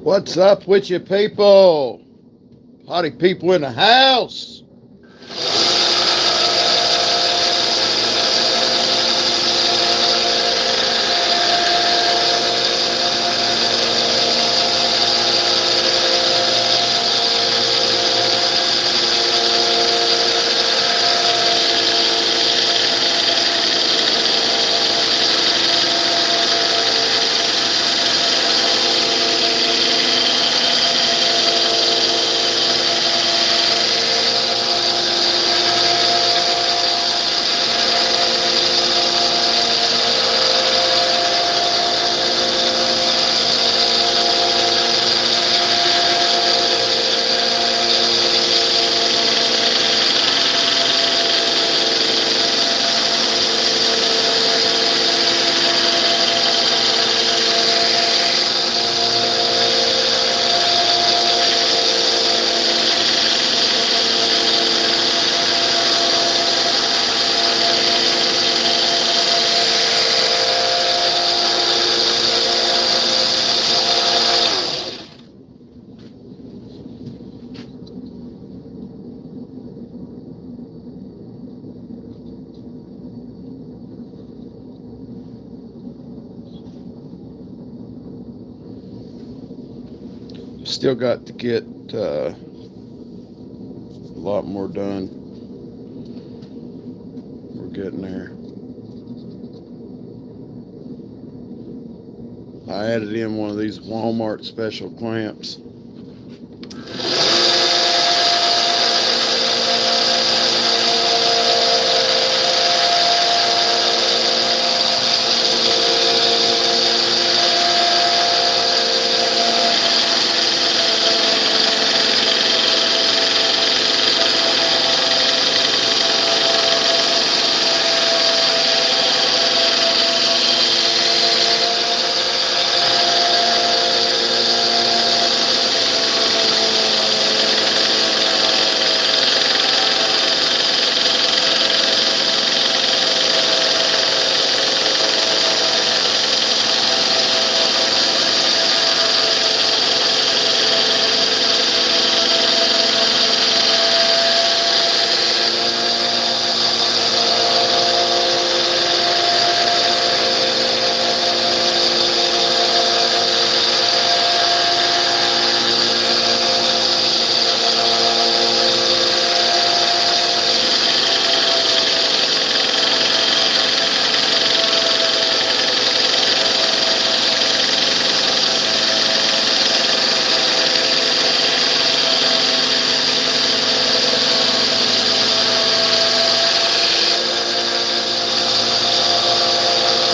What's up with you people? Potty people in the house. Still got to get a lot more done. We're getting there. I added in one of these Walmart special clamps.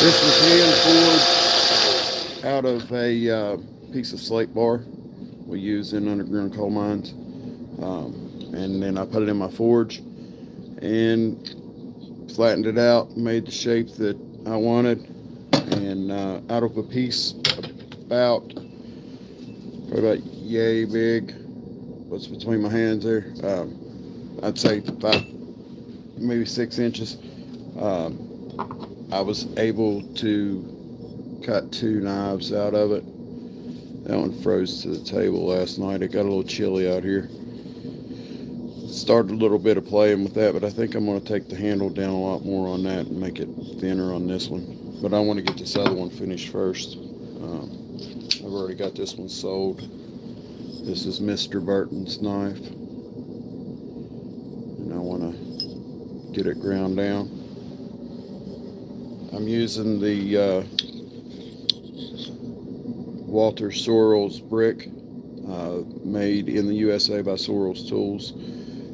This was hand poured out of a piece of slate bar we use in underground coal mines. And then I put it in my forge and flattened it out, made the shape that I wanted. And out of a piece probably about yay big, what's between my hands there, I'd say 5, maybe 6 inches. I was able to cut 2 knives out of it. That one froze to the table last night. It got a little chilly out here. Started a little bit of playing with that, but I think I'm going to take the handle down a lot more on that and make it thinner on this one. But I want to get this other one finished first. I've already got this one sold. This is Mr. Burton's knife. And I want to get it ground down. I'm using the Walter Sorrells brick, made in the USA by Sorrells Tools.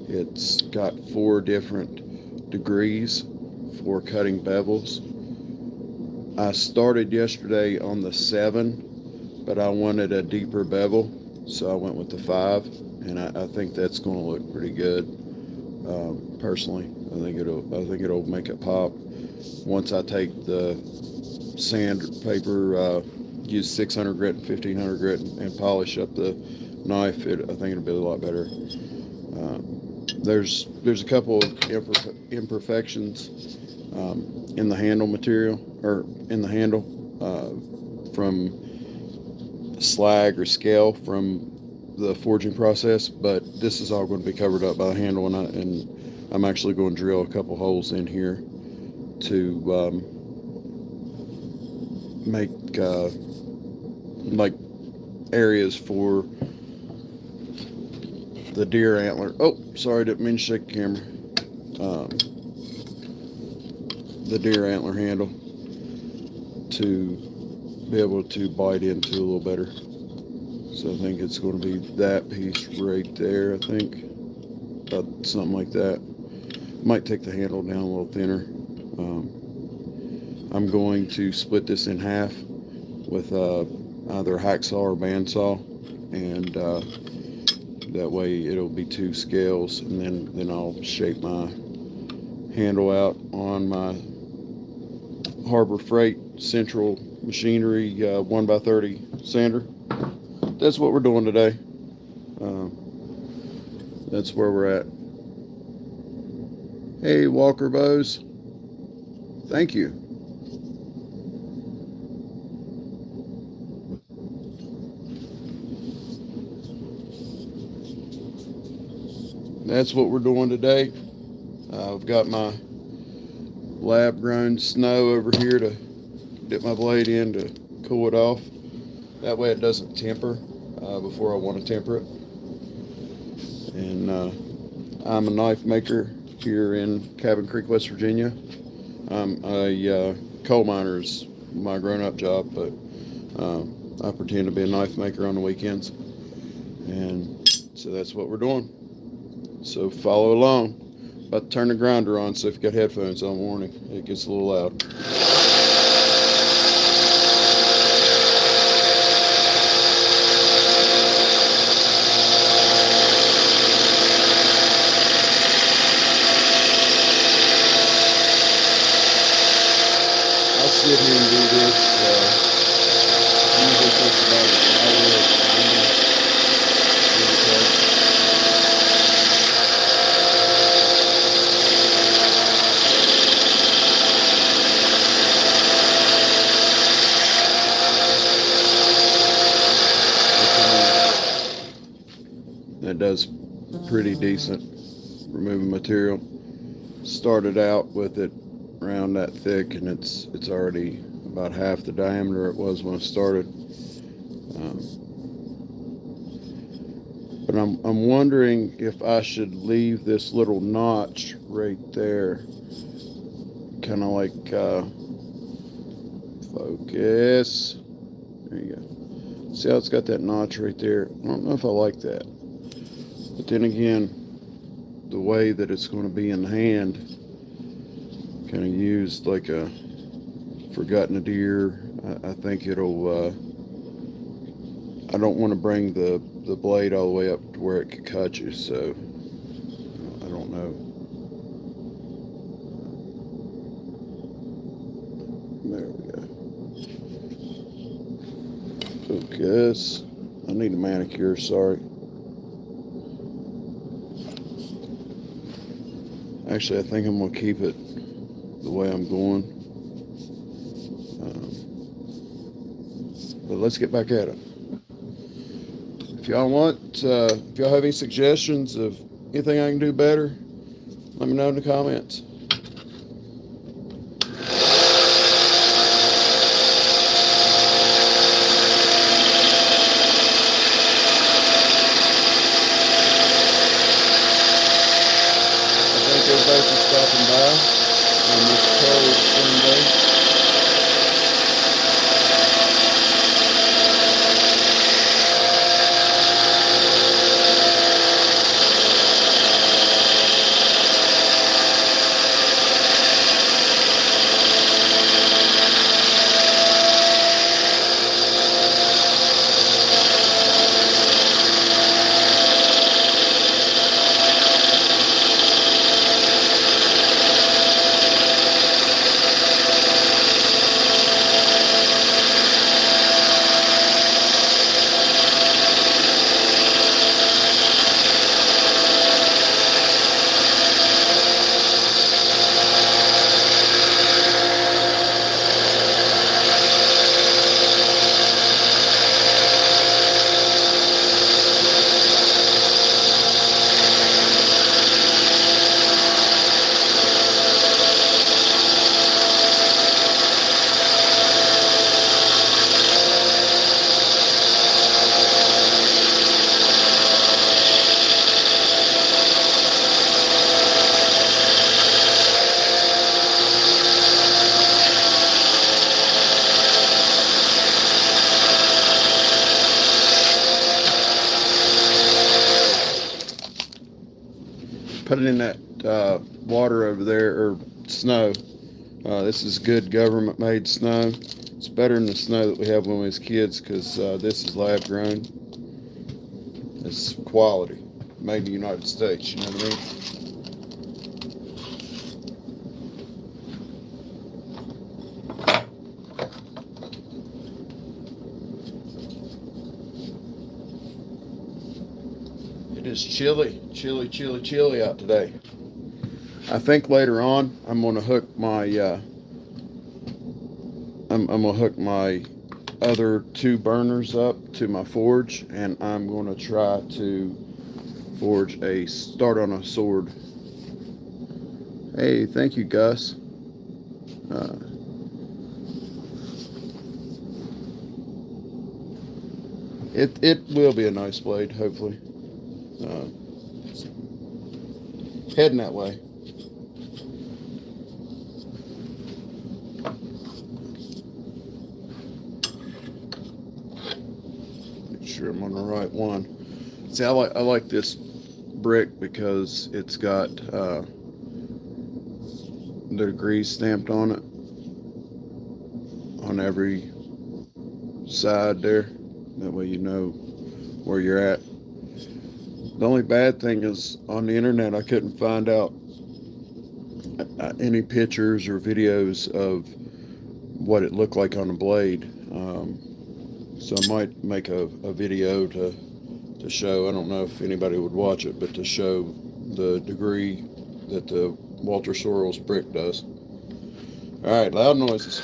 It's got 4 different degrees for cutting bevels. I started yesterday on the 7, but I wanted a deeper bevel, so I went with the 5, and I think that's going to look pretty good. Personally, I think it'll make it pop. Once I take the sandpaper, use 600 grit and 1500 grit and polish up the knife, I think it'll be a lot better. There's a couple of imperfections in the handle material, or in the handle, from slag or scale from the forging process, but this is all going to be covered up by the handle, and I'm actually going to drill a couple holes in here to make like areas for the deer antler. Oh, sorry, didn't mean to shake the camera. The deer antler handle to be able to bite into a little better. So I think it's going to be that piece right there, I think. About something like that. Might take the handle down a little thinner. I'm going to split this in half with either a hacksaw or bandsaw, and that way it'll be 2 scales, and then I'll shape my handle out on my Harbor Freight Central Machinery 1x30 sander. That's what we're doing today. That's where we're at. Hey, Walker Bose. Thank you. That's what we're doing today. I've got my lab-grown snow over here to dip my blade in to cool it off. That way it doesn't temper before I want to temper it. And I'm a knife maker here in Cabin Creek, West Virginia. I'm a coal miner is my grown-up job, but I pretend to be a knife maker on the weekends. And so that's what we're doing. So follow along. About to turn the grinder on, so if you got headphones on, warning, it gets a little loud. I'll sit here and do this. Usually takes about an hour of grinding. That does pretty decent removing material. Started out with it around that thick, and it's already about half the diameter it was when I started. But I'm wondering if I should leave this little notch right there, kind of like focus. There you go. See how it's got that notch right there? I don't know if I like that. But then again, the way that it's going to be in the hand, kind of used like a for gutting a deer, I think it'll, I don't want to bring the blade all the way up to where it could cut you, so I don't know. There we go. Focus. I need a manicure, sorry. Actually, I think I'm going to keep it the way I'm going. But let's get back at it. If y'all want, if y'all have any suggestions of anything I can do better, let me know in the comments. Everybody for stopping by on this cold spring day. put it in that water over there, or snow. This is good government-made snow. It's better than the snow that we have when we was kids, because this is lab-grown. It's quality, made in the United States. You know what I mean? It is chilly, chilly, chilly, chilly out today. I think later on I'm gonna hook my I'm gonna hook my other two burners up to my forge, and I'm gonna try to forge a start on a sword. Hey, thank you, Gus. Uh, it will be a nice blade, hopefully. It's heading that way. Make sure I'm on the right one. See, I like this brick because it's got the degrees stamped on it on every side there. That way you know where you're at. The only bad thing is on the internet I couldn't find out any pictures or videos of what it looked like on the blade. So I might make a video to show. I don't know if anybody would watch it, but to show the degree that the Walter Sorrells brick does. All right, loud noises.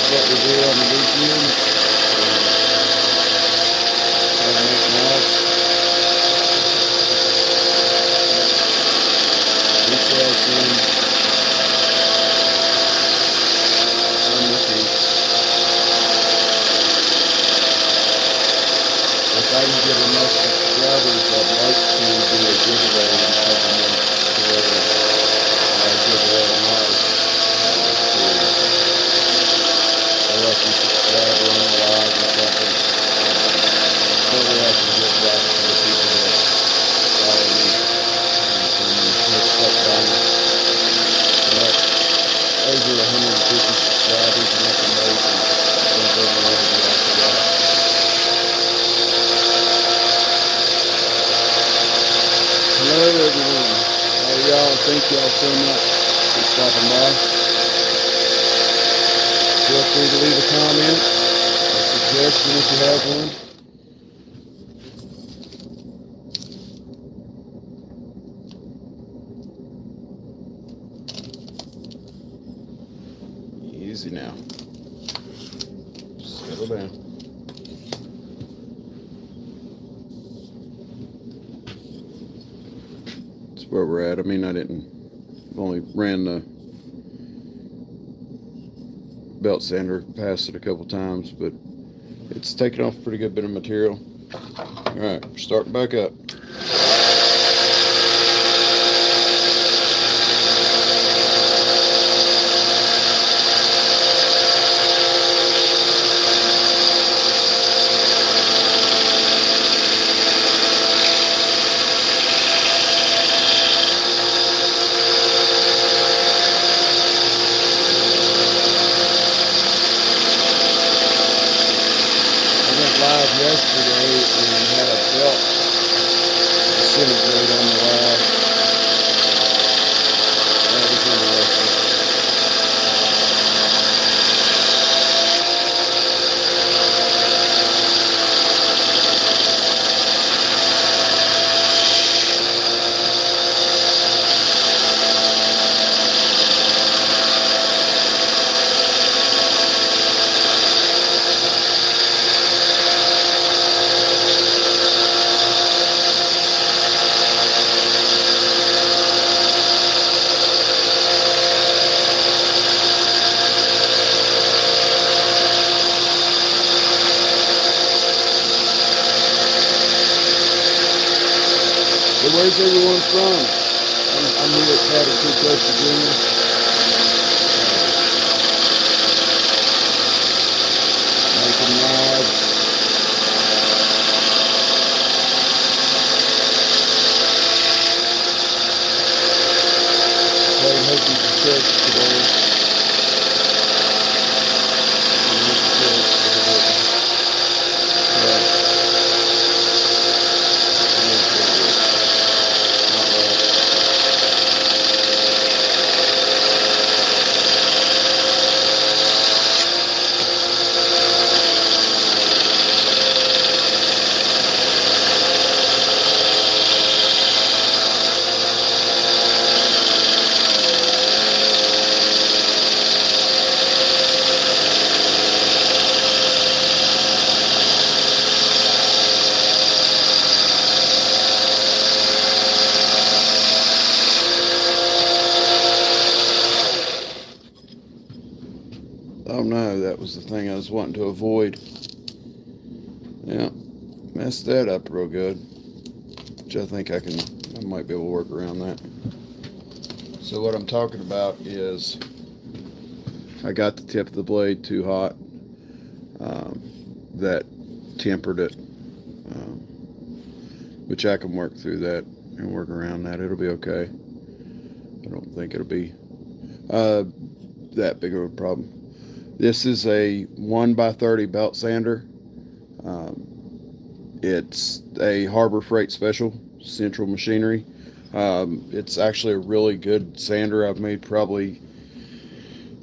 What we do on the weekend. We sell some repeats. If I can get enough subscribers, I'd like to do a giveaway in a couple months where I give away a knife to a lucky subscriber on the live or something. That way I can give back to the people that follow me and hit stuff down. But over 150 subscribers, and that's amazing. I think everyone would be after that. Hello everyone. Hey y'all, thank y'all so much for stopping by. Feel free to leave a comment, a suggestion if you have one. Easy now. Settle down. That's where we're at. I mean, I've only ran the belt sander past it a couple times, but it's taken off a pretty good bit of material. All right, we're starting back up. Live yesterday and had a belt disintegrate on the live. That was interesting. where's everyone from? I'm here at Powder Creek, West Virginia. Making knives. Played hooky for fish today. Oh no, that was the thing I was wanting to avoid. Yeah, messed that up real good. Which I think I might be able to work around that. So what I'm talking about is I got the tip of the blade too hot. That tempered it, which I can work through that and work around that. It'll be okay. I don't think it'll be that big of a problem. This is a 1x30 belt sander. It's a Harbor Freight Special, Central Machinery. It's actually a really good sander. I've made probably,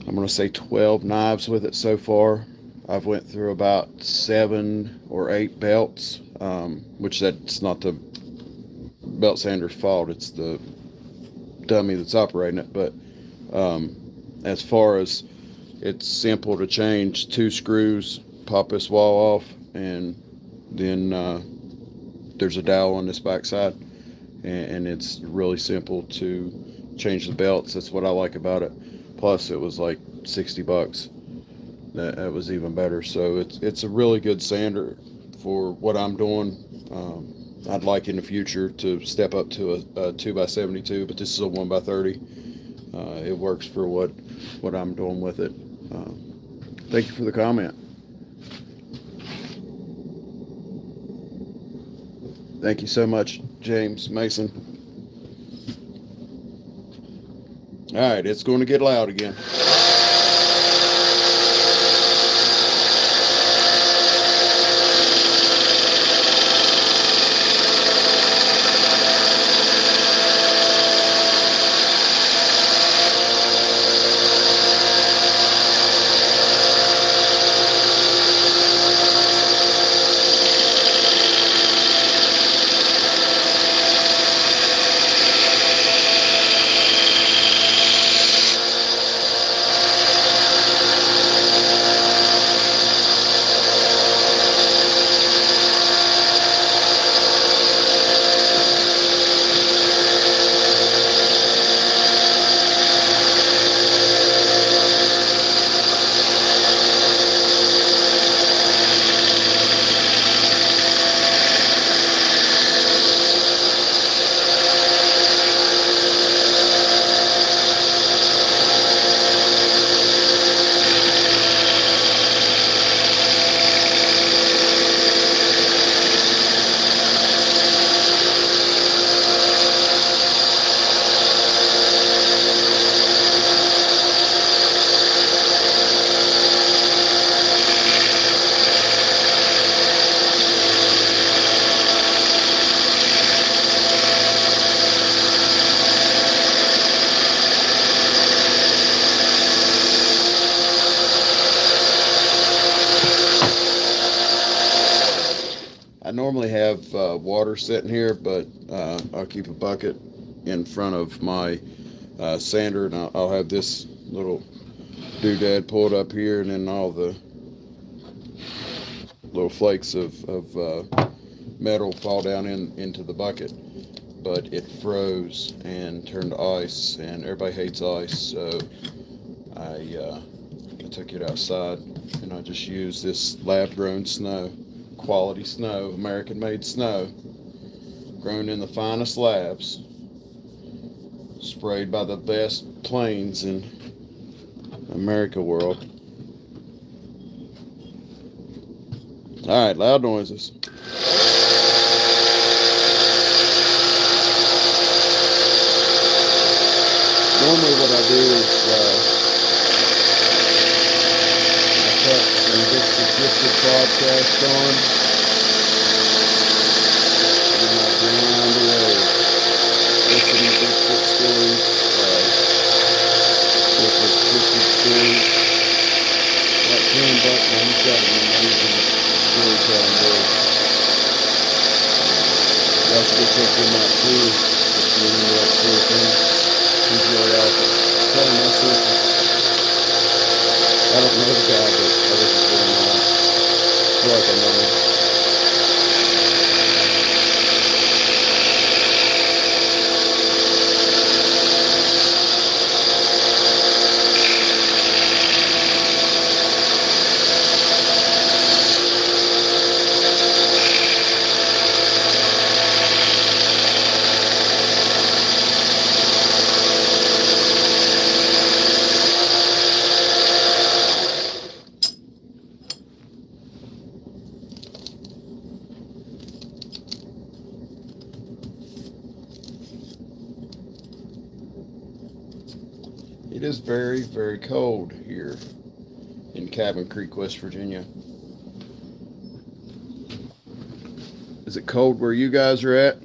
I'm going to say 12 knives with it so far. I've went through about 7 or 8 belts, which that's not the belt sander's fault. It's the dummy that's operating it. But as far as, it's simple to change 2 screws, pop this wall off, and then there's a dowel on this backside, and it's really simple to change the belts. That's what I like about it. Plus, it was like $60. That was even better. So it's a really good sander for what I'm doing. I'd like in the future to step up to a 2x72, but this is a 1x30. It works for what I'm doing with it. Thank you for the comment. Thank you so much, James Mason. All right, it's going to get loud again. I normally have water sitting here, but I'll keep a bucket in front of my sander, and I'll have this little doodad pulled up here, and then all the little flakes of metal fall down into the bucket. But it froze and turned to ice, and everybody hates ice, so I took it outside, and I just used this lab-grown snow, quality snow, American-made snow, grown in the finest labs, sprayed by the best planes in America world. All right, loud noises. Normally what I do is I put some Gifted podcast on, and I grind away, listen to Bigfoot stories, Gifted stories. Like Ken Buckman, he's got an amazing storytelling voice. You also go check him out too, if you're into that sort of thing. He's really awesome. Tell him I sent you. I don't know the guy, but I listen to him a lot. I feel like I know him. It is very, very cold here in Cabin Creek, West Virginia. Is it cold where you guys are at?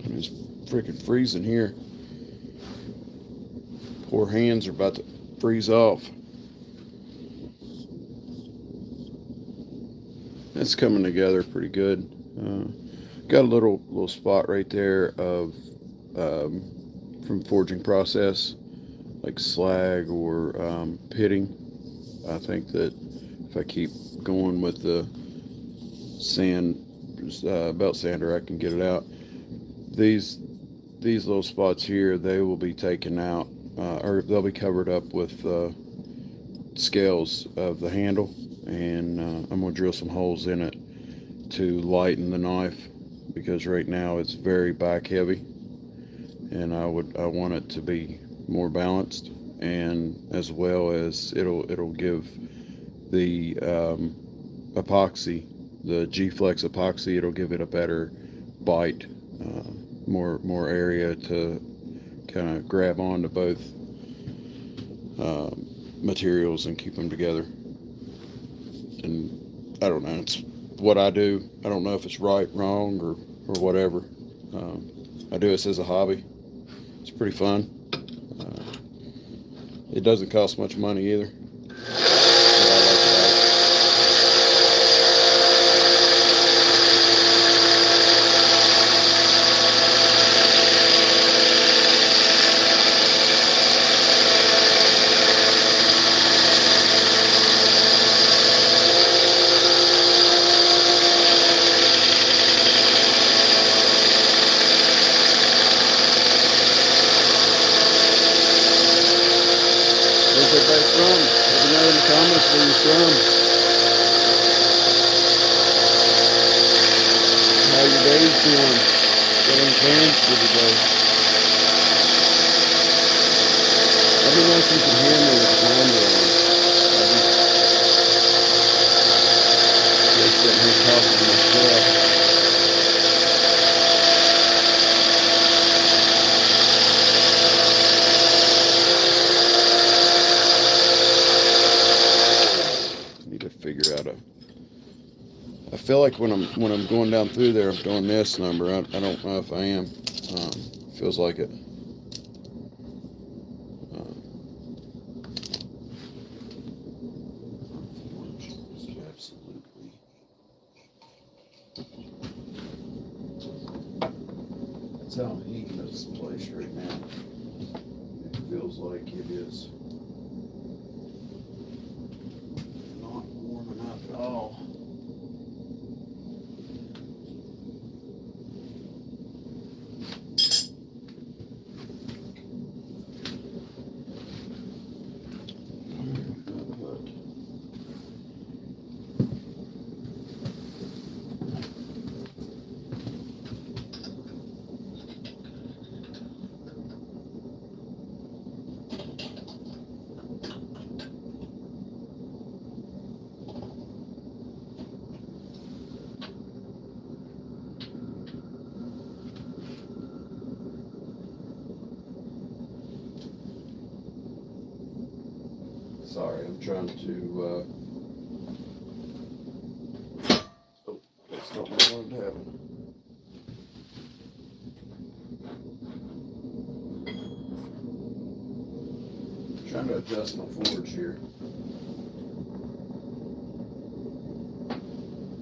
It's freaking freezing here. Poor hands are about to freeze off. It's coming together pretty good. Got a little spot right there of from forging process, like slag or pitting. I think that if I keep going with the sand belt sander, I can get it out. These little spots here, they will be taken out, or they'll be covered up with scales of the handle, and I'm gonna drill some holes in it to lighten the knife, because right now it's very back heavy, and I want it to be more balanced, and as well as it'll give the epoxy, the G-Flex epoxy, it'll give it a better bite, more area to kind of grab onto both materials and keep them together. And I don't know, it's what I do. I don't know if it's right, wrong, or whatever. I do this as a hobby. It's pretty fun. It doesn't cost much money either. But I like it. Where's everybody from? Let me know in the comments where you're from. How your day's doing? Got any plans for today? Let me know if you can hear me with the grinder on. I'm just sitting here talking to myself. Figure out I feel like when I'm going down through there, I'm doing this number. I don't know if I am. Feels like it. Absolutely. That's how I'm heating this place right now. It feels like it is. Oh. Sorry, I'm trying to, oh, that's not what I wanted to happen. Trying to adjust my forge here.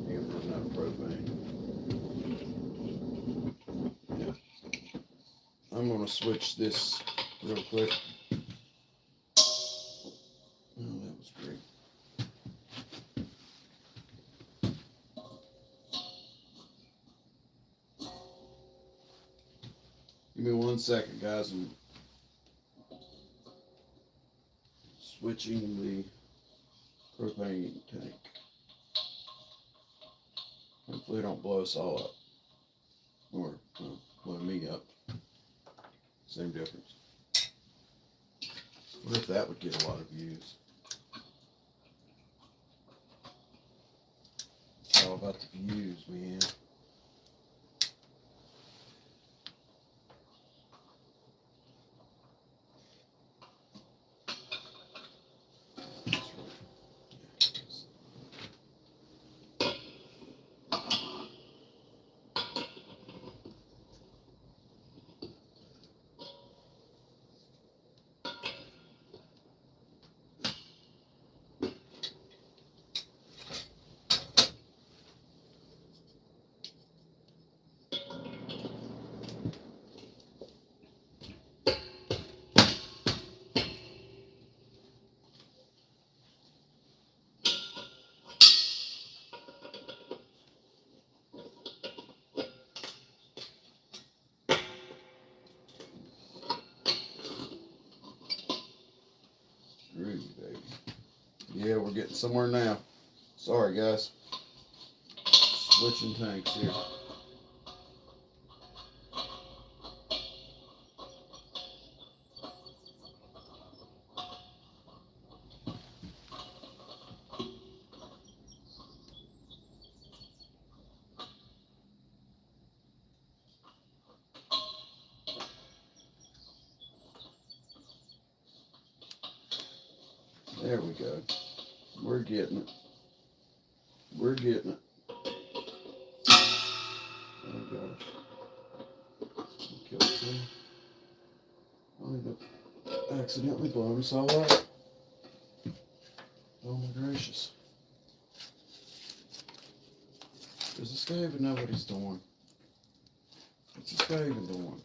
Damn, there's not propane. Yeah. I'm gonna switch this real quick. Oh, that was great. Give me 1 second, guys. I'm switching the propane tank. Hopefully it don't blow us all up. Or blow me up. Same difference. What if that would get a lot of views? It's all about the views, man. Groovy, baby. Yeah, we're getting somewhere now. Sorry, guys. Switching tanks here. There we go. We're getting it. We're getting it. Oh gosh. Kill some. I need to accidentally blow us all up. Oh my gracious. Does this guy even know what he's doing? What's this guy even doing?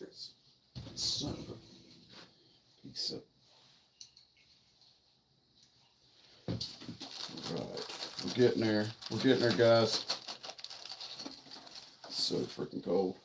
Yes. Son of a piece of. Right. We're getting there. We're getting there, guys. It's so freaking cold.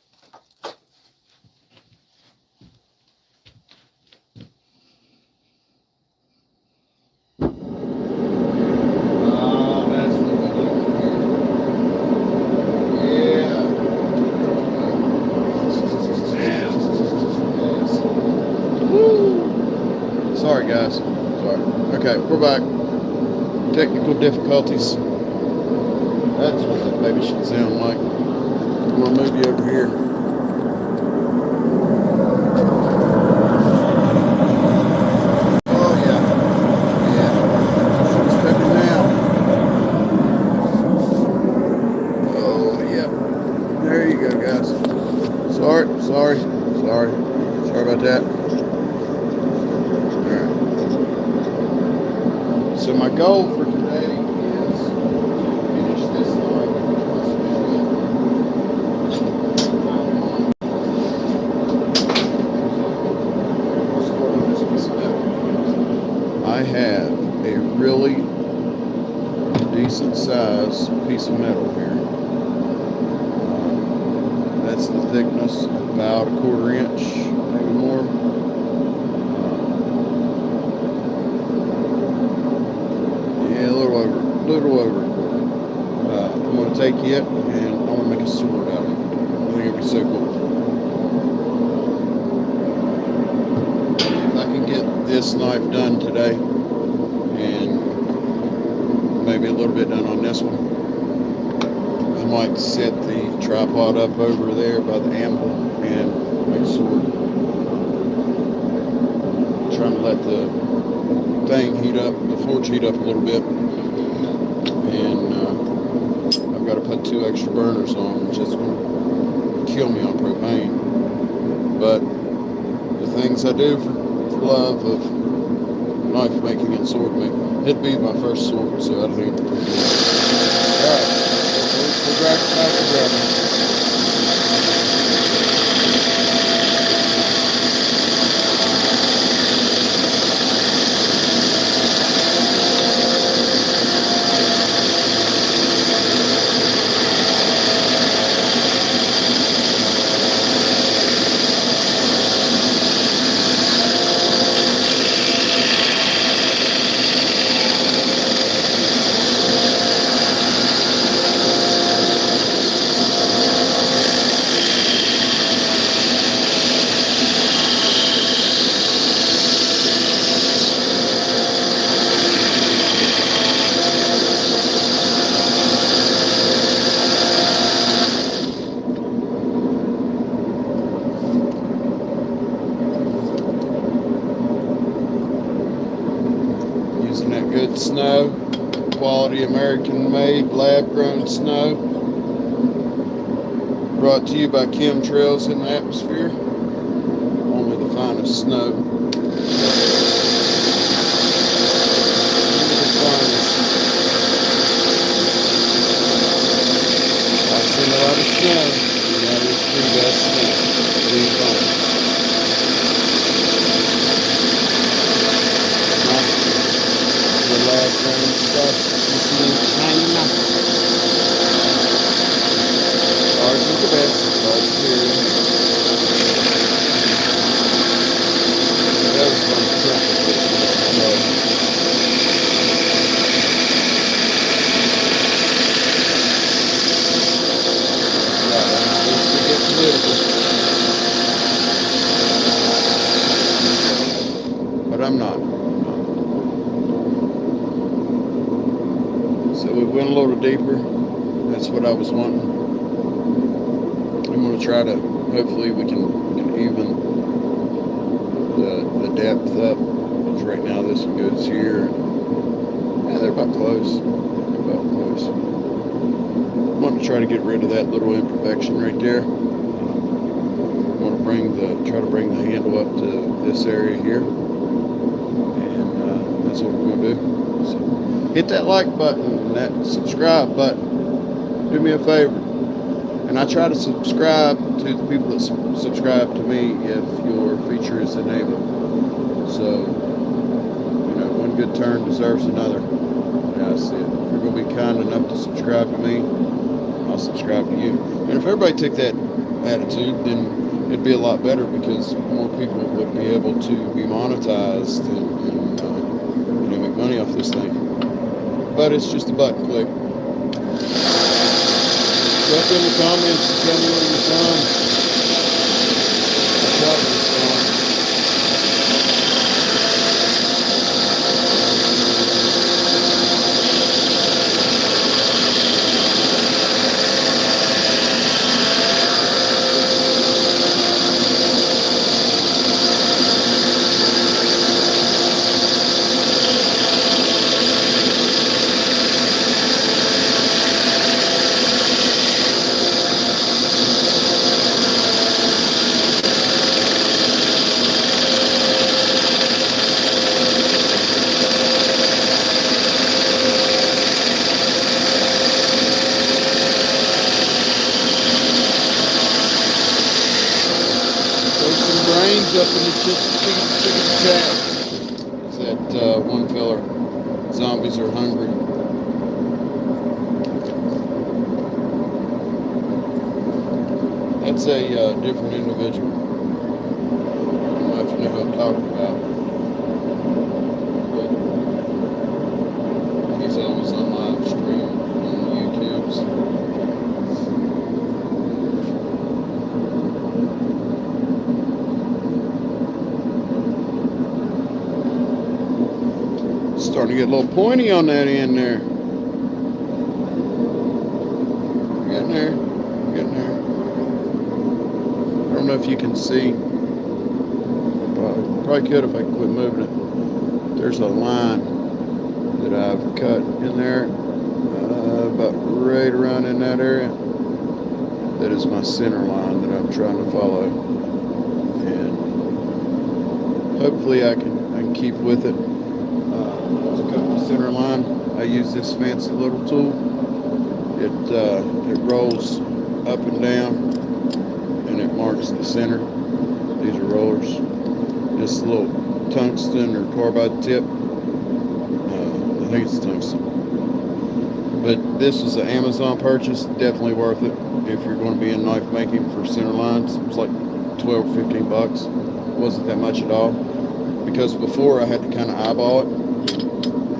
Sorry, guys. Sorry. Okay, we're back. Technical difficulties. That's what that baby should sound like. I'm gonna move you over here. Oh yeah, yeah. It's cooking now. Oh yeah. There you go, guys. Sorry about that. So my goal for today is to finish this line. I have a really decent size piece of metal here. That's the thickness, about 1/4 inch, maybe more. Little over 1/4. I'm going to take it and I'm going to make a sword out of it. I think it'd be so cool. If I can get get this knife done today, and maybe a little bit done on this one. I might set the tripod up over there by the anvil and make a sword. Trying to let the thing heat up, the forge heat up a little bit, and I've got to put 2 extra burners on, which is going to kill me on propane. But the things I do for love of knife making and sword making, it'd be my first sword, so I'd handle it pretty good. Alright, we'll back to grabbing. Using that good snow, quality American-made, lab-grown snow, brought to you by chemtrails in the atmosphere. Only the finest snow. Only the finest. I've seen a lot of snow, and that is the best snow. The finest. The lab-grown stuff you see in China. Ours is the best. Ours period. That was fun to try. Let's get political. But I'm not. So we went a little deeper. That's what I was wanting. I'm going to try to, hopefully we can even the depth up. Because right now this one goes here. Yeah, they're about close. They're about close. I'm going to try to get rid of that little imperfection right there. I'm going to try to bring the handle up to this area here. And that's what we're going to do. So, hit that like button and that subscribe button. Do me a favor. And I try to subscribe to the people that subscribe to me if your feature is enabled. So, one good turn deserves another. Yeah, I see it. If you're going to be kind enough to subscribe to me, I'll subscribe to you. And if everybody took that attitude, then it'd be a lot better because more people would be able to be monetized and make money off this thing. But it's just a button click. Drop in the comments and tell me where you're from. I'll try to respond. Brains up in the chicken chat. That one fella, zombies are hungry. That's a different individual. I don't know if you know who I'm talking about. But he's always on live stream on YouTube's. get a little pointy on that end there. Getting there. Getting there. I don't know if you can see. Probably could if I quit moving it. There's a line that I've cut in there, about right around in that area. That is my center line that I'm trying to follow, and hopefully I can keep with it. To cut my center line, I use this fancy little tool. It rolls up and down, and it marks the center. These are rollers. This little tungsten or carbide tip. I think it's tungsten. But this is an Amazon purchase. Definitely worth it if you're going to be in knife making for center lines. It's like 12 or 15 bucks. It wasn't that much at all. Because before I had to kind of eyeball it.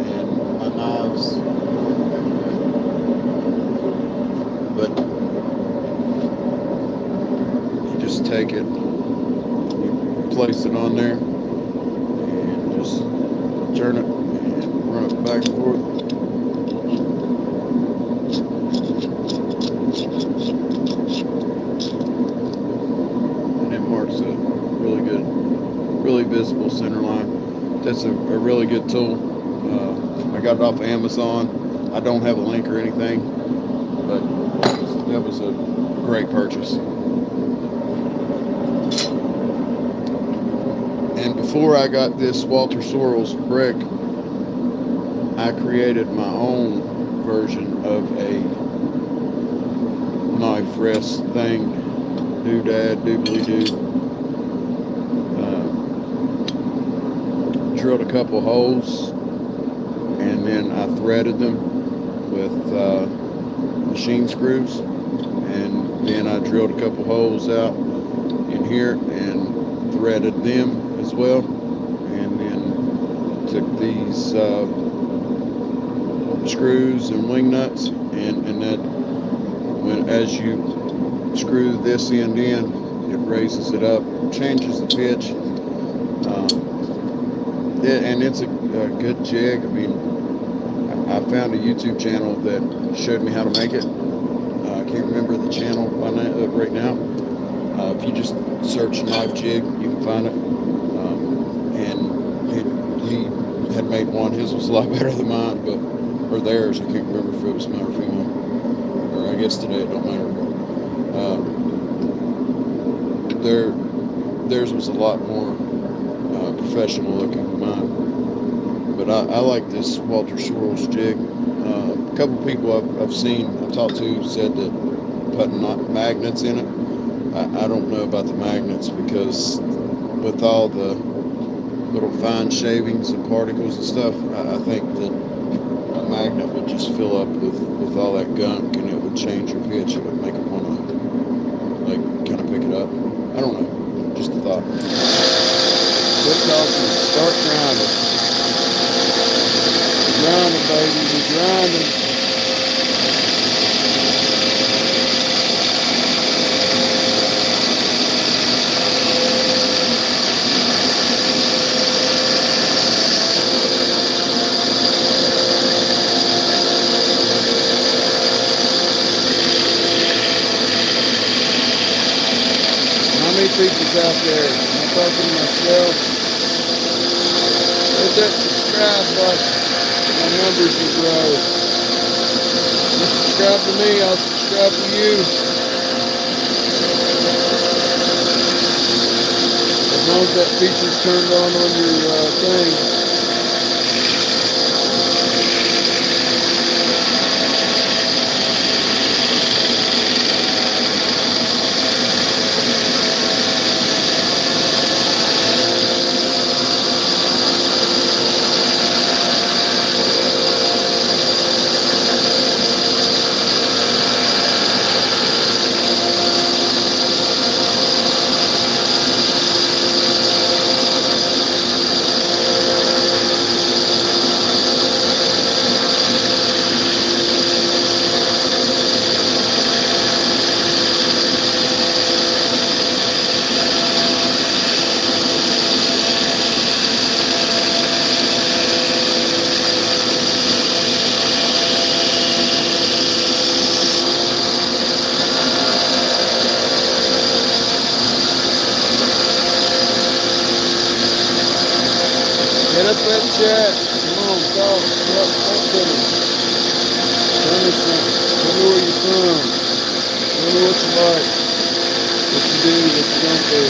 And my knives. But you just take it. Place it on there and just turn it and run it back and forth. And it marks a really good, really visible center line. That's a really good tool. I got it off of Amazon. I don't have a link or anything, but that was a great purchase. And before I got this Walter Sorrell's brick, I created my own version of a knife rest thing. Doodad, doobly-doo. Drilled a couple holes, and then I threaded them with machine screws. And then I drilled a couple holes out in here and threaded them as well, and then took these screws and wing nuts, and that as you screw this end in, it raises it up, changes the pitch, and it's a good jig. I mean, I found a YouTube channel that showed me how to make it. I can't remember the channel right now. If you just search knife jig, you can find it. He had made one. His was a lot better than mine, or theirs. I can't remember if it was male or female. Or I guess today it don't matter. Theirs was a lot more professional looking than mine. But I like this Walter Sorrell's jig. A couple people I've talked to said that putting magnets in it. I don't know about the magnets, because with all the little fine shavings and particles and stuff, I think that a magnet would just fill up with all that gunk, and it would change your pitch. It would make it want to kind of pick it up. I don't know, just a thought. Lift off and start grinding. Grinding, baby, we're grinding. People's out there. I'm talking to myself. Hit that subscribe button. My numbers will grow. You subscribe to me, I'll subscribe to you. As long as that feature's turned on your thing. chat. Come on, talk to me. Tell me something. Tell me where you're from. Tell me what you like. What you do, what you don't do.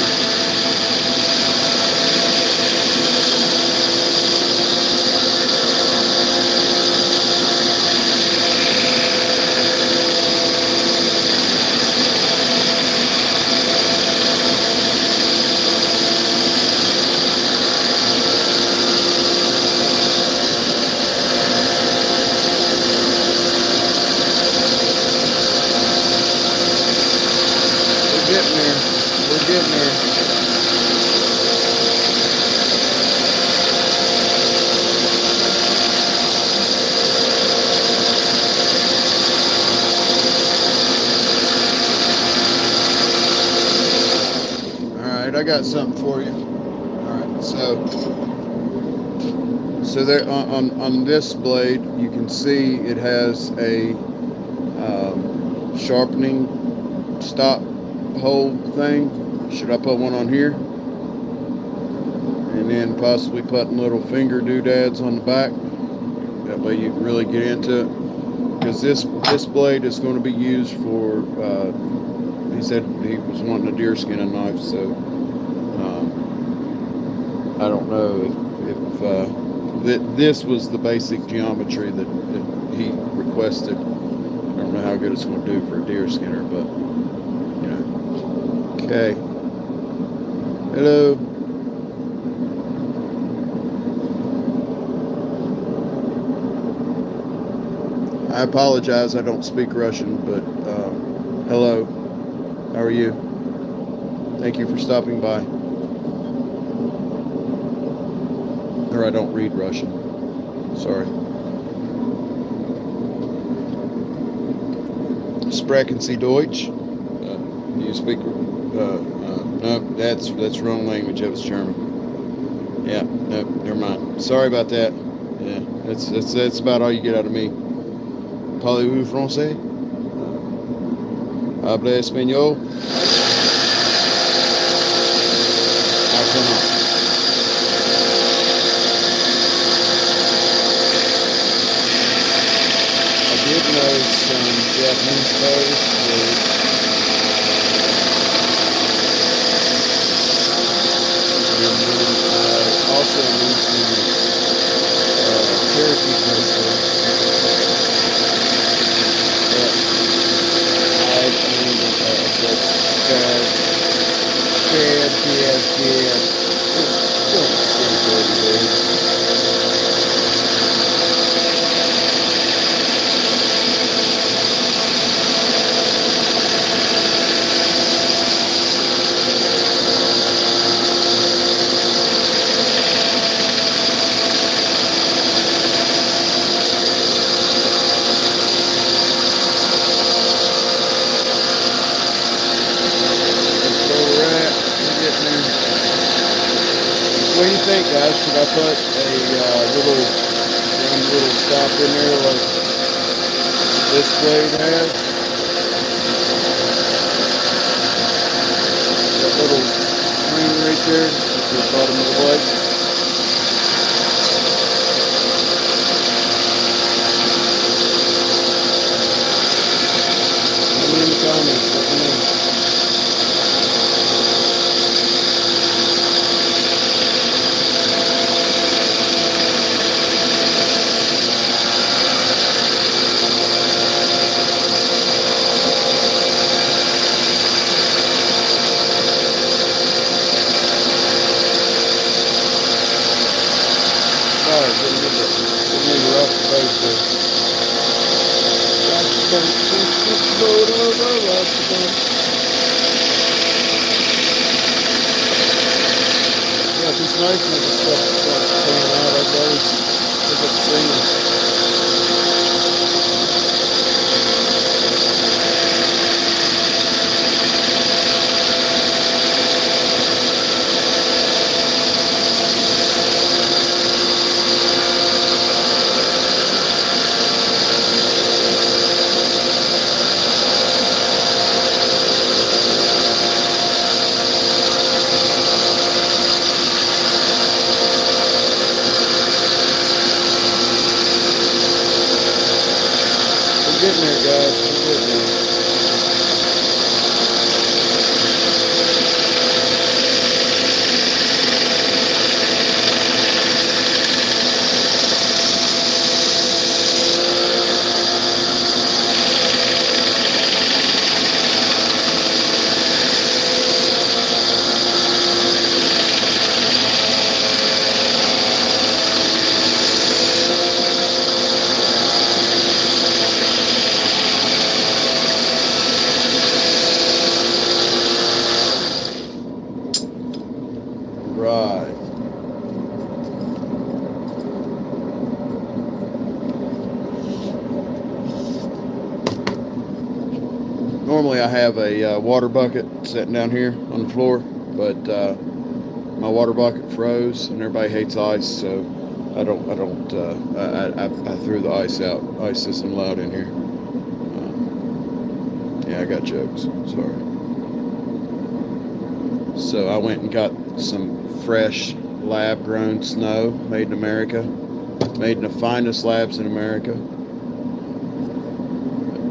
We're getting there. We're getting there. Alright, I got something for you. Alright, so there on this blade you can see it has a sharpening stop hole thing. Should I put one on here? And then possibly putting little finger doodads on the back. That way you can really get into it. Because this blade is going to be used for, he said he was wanting a deer skinning knife, so I don't know if this was the basic geometry that he requested. I don't know how good it's going to do for a deer skinner, but you know. Okay. Hello. I apologize, I don't speak Russian, but hello. How are you? Thank you for stopping by. Or I don't read Russian. Sorry. Sprechen Sie Deutsch? Do you speak? No, that's wrong language. That was German. Yeah, no, never mind. Sorry about that. Yeah, that's about all you get out of me. Parlez-vous français? Habla español? I cannot. I did know some Japanese folks and then I also knew some Cherokee folks. What do you think, guys? Should I put a little stop in there like this blade has? That little ring right there at the bottom of the blade. Let me in the comments. Let me know. Sorry, didn't mean to rough the face there. Yeah, this knife and stuff starts coming out. I've always look at the seams. guys. Have a good one. Right. Normally I have a water bucket sitting down here on the floor, but my water bucket froze, and everybody hates ice, so I threw the ice out. Ice isn't allowed in here. Yeah, I got jokes. Sorry. So I went and got some fresh lab-grown snow made in America, made in the finest labs in America.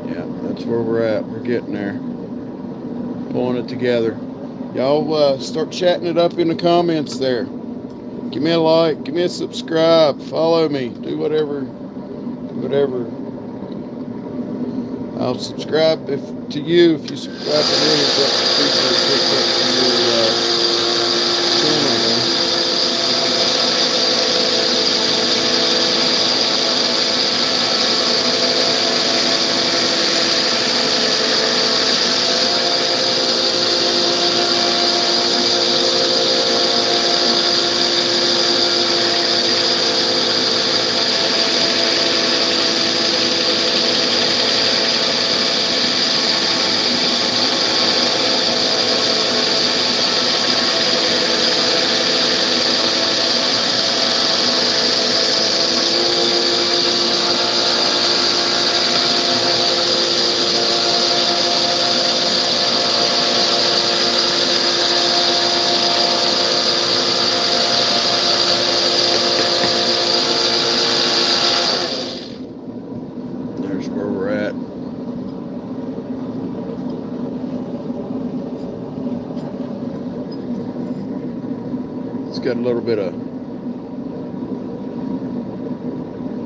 Yeah, that's where we're at. We're getting there. Pulling it together. Y'all start chatting it up in the comments there. Give me a like, give me a subscribe, follow me, do whatever. I'll subscribe to you if you subscribe to me. But appreciate your channel, man. There's where we're at. It's got a little bit of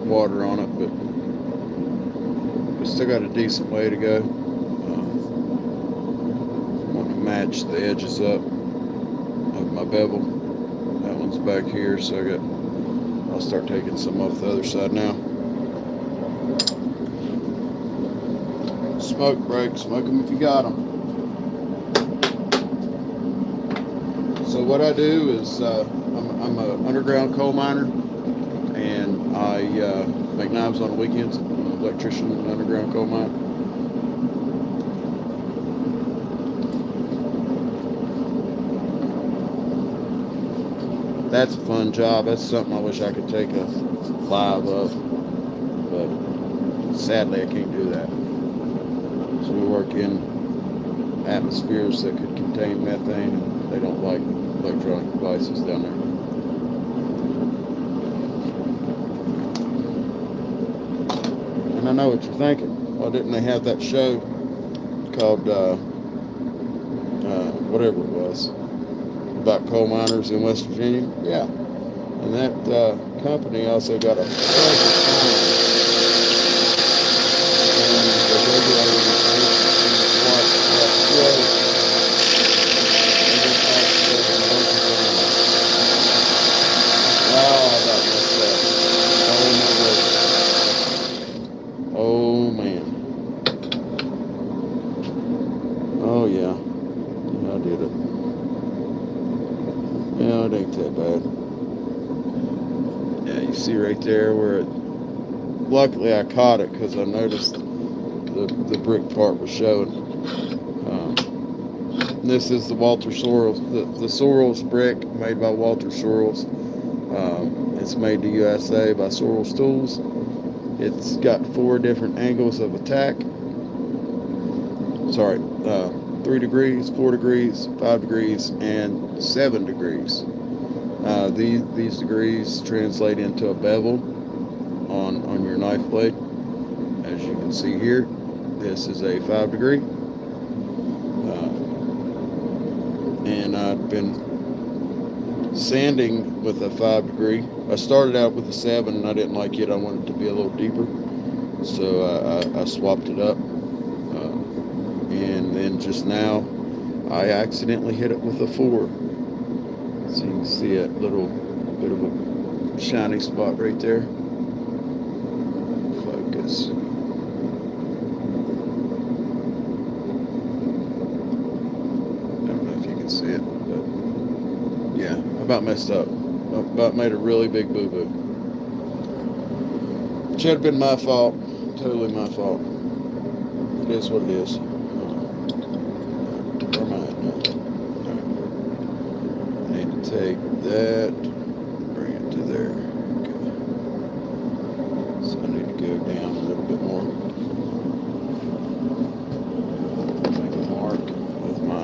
water on it, but we still got a decent way to go. I want to match the edges up of my bevel. That one's back here, so I'll start taking some off the other side now. Smoke break, smoke them if you got them. So what I do is I'm an underground coal miner, and I make knives on the weekends. I'm an electrician and underground coal miner. That's a fun job. That's something I wish I could take a live of, but sadly I can't do that. So we work in atmospheres that could contain methane, and they don't like electronic devices down there. And I know what you're thinking. Why didn't they have that show called whatever it was about coal miners in West Virginia? Yeah. And that company also got a pleasure fine. And the regulator watched that show, and then actually a bunch of fines. Oh, that messed up. Oh my God. Oh man. Oh yeah. Yeah, I did it. Yeah, it ain't that bad. Yeah, you see right there where it, luckily I caught it because I noticed the brick part was showing. This is the Walter Sorrells, the Sorrells brick made by Walter Sorrells. It's made in the USA by Sorrells Tools. It's got 4 different angles of attack. Sorry, 3 degrees, 4 degrees, 5 degrees, and 7 degrees. These degrees translate into a bevel on your knife blade, as you can see here. This is a 5 degree, and I've been sanding with a 5 degree. I started out with a 7 and I didn't like it. I wanted it to be a little deeper, so I swapped it up. And then just now I accidentally hit it with a 4. So you can see a little bit of a shiny spot right there. Focus. I don't know if you can see it, but yeah, I about messed up. I about made a really big boo-boo. Which had been my fault. Totally my fault. It is what it is. Never mind. I need to take that, bring it to there. Okay. So I need to go down a little bit more. Make a mark with my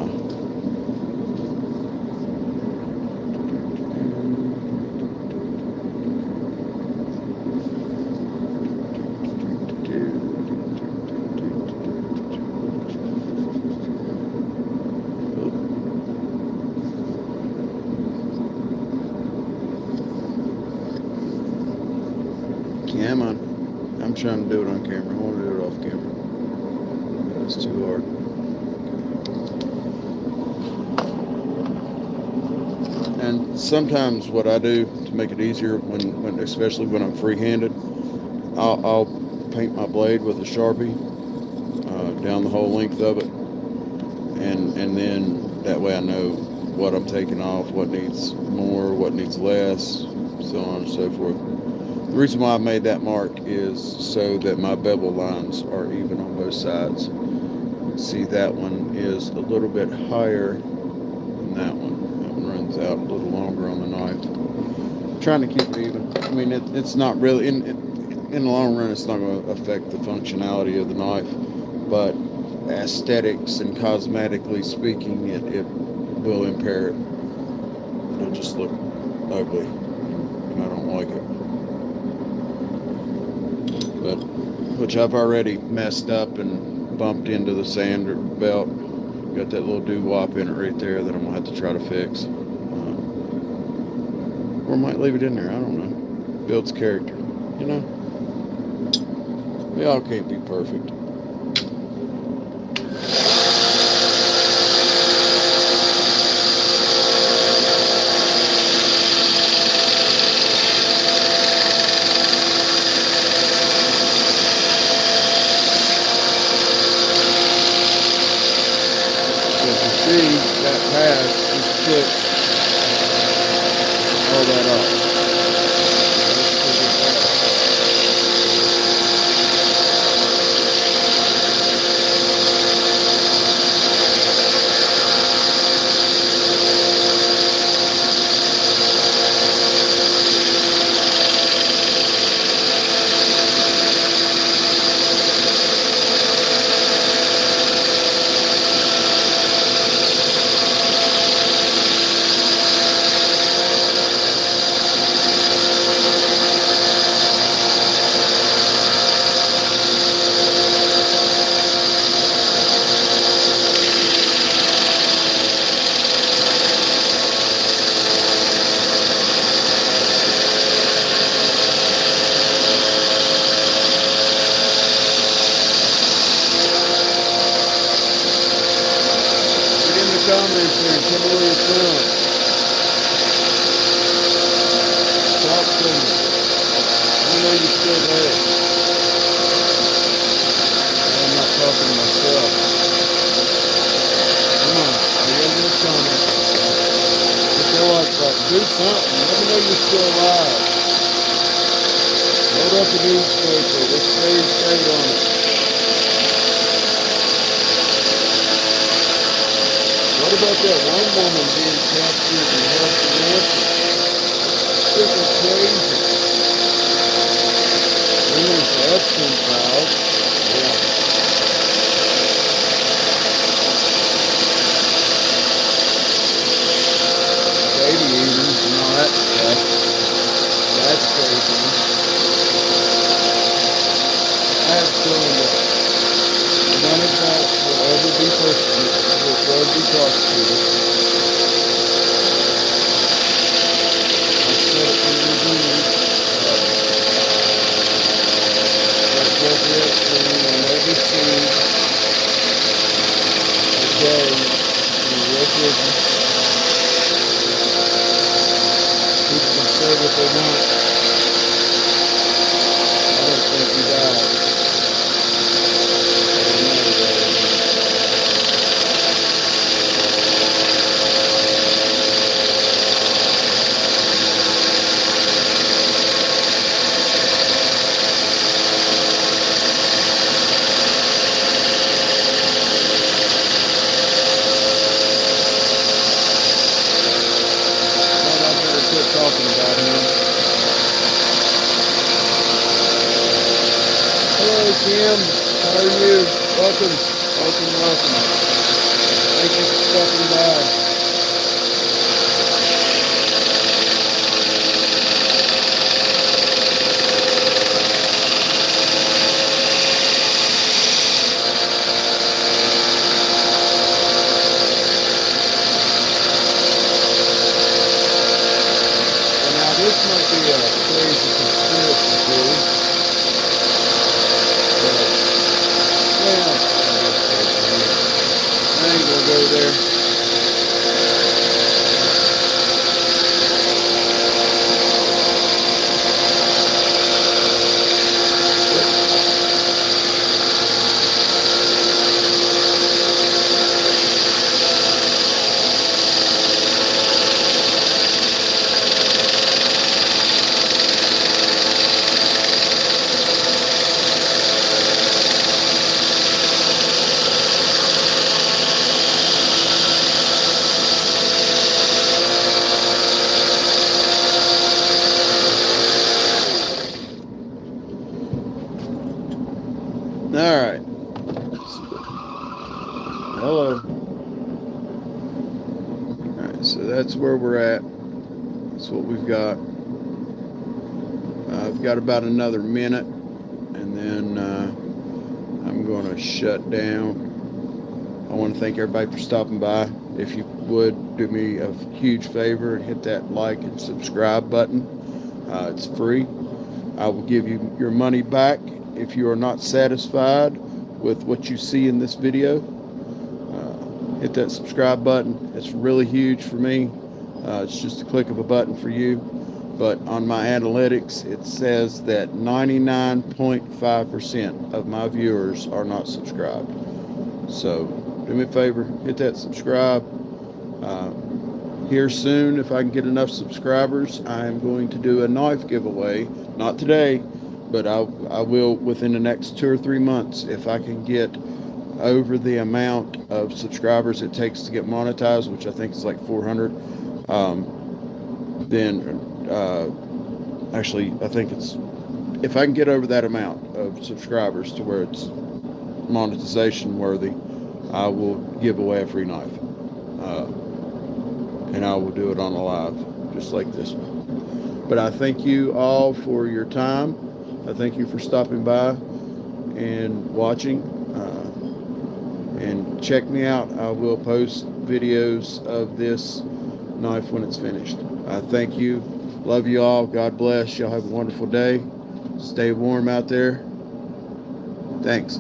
camera. I'm trying to do it on camera. I want to do it off camera. It's too hard. And sometimes what I do to make it easier, when especially when I'm free-handed, I'll paint my blade with a Sharpie down the whole length of it, and then that way I know what I'm taking off, what needs more, what needs less, so on and so forth. The reason why I made that mark is so that my bevel lines are even on both sides. See, that one is a little bit higher than that one. That one runs out a little longer on the knife. I'm trying to keep it even. I mean, it's not really, in the long run, it's not going to affect the functionality of the knife, but aesthetics and cosmetically speaking, it will impair it. It'll just look ugly, and I don't like it. But which I've already messed up and bumped into the sander belt. Got that little doo-wop in it right there that I'm gonna have to try to fix, or I might leave it in there. I don't know. Builds character, you know. We all can't be perfect. See, that pass just took all that off. Comments there and tell me where you're from. Talk to me. I know you're still there. I'm not talking to myself. Come on, be in the comments. If you're like, do something. Let me know you're still alive. Load up a newspaper. Let's stay straight on it. What about that one woman being captured and held for ransom? This is crazy. Then there's the Epstein files. Yeah. Baby eaters and all that stuff. That's crazy. I have a feeling that none of that will ever be prosecuted. I've said it in reviews. That corporate thing will never see a day in real prison. People can say what they want. I don't think he died. I don't know though. But I better quit talking about him. Hello, Kim. How are you? Welcome. Welcome, welcome. Thank you for stopping by. And now this might be a crazy conspiracy theory, but well, I ain't gonna go there. All right. Hello. All right, so that's where we're at. That's what we've got. I've got about another minute, and then I'm going to shut down. I want to thank everybody for stopping by. If you would do me a huge favor and hit that like and subscribe button. It's free. I will give you your money back if you are not satisfied with what you see in this video. Hit that subscribe button. It's really huge for me. It's just a click of a button for you. But on my analytics, it says that 99.5% of my viewers are not subscribed. So do me a favor, hit that subscribe. Here soon, if I can get enough subscribers, I am going to do a knife giveaway. Not today, but I will within the next 2 or 3 months. If I can get over the amount of subscribers it takes to get monetized, which I think is like 400, then actually I think it's, if I can get over that amount of subscribers to where it's monetization worthy, I will give away a free knife, and I will do it on a live just like this one. But I thank you all for your time. I thank you for stopping by and watching, and check me out. I will post videos of this knife when it's finished. I thank you. Love you all. God bless. Y'all have a wonderful day. Stay warm out there. Thanks.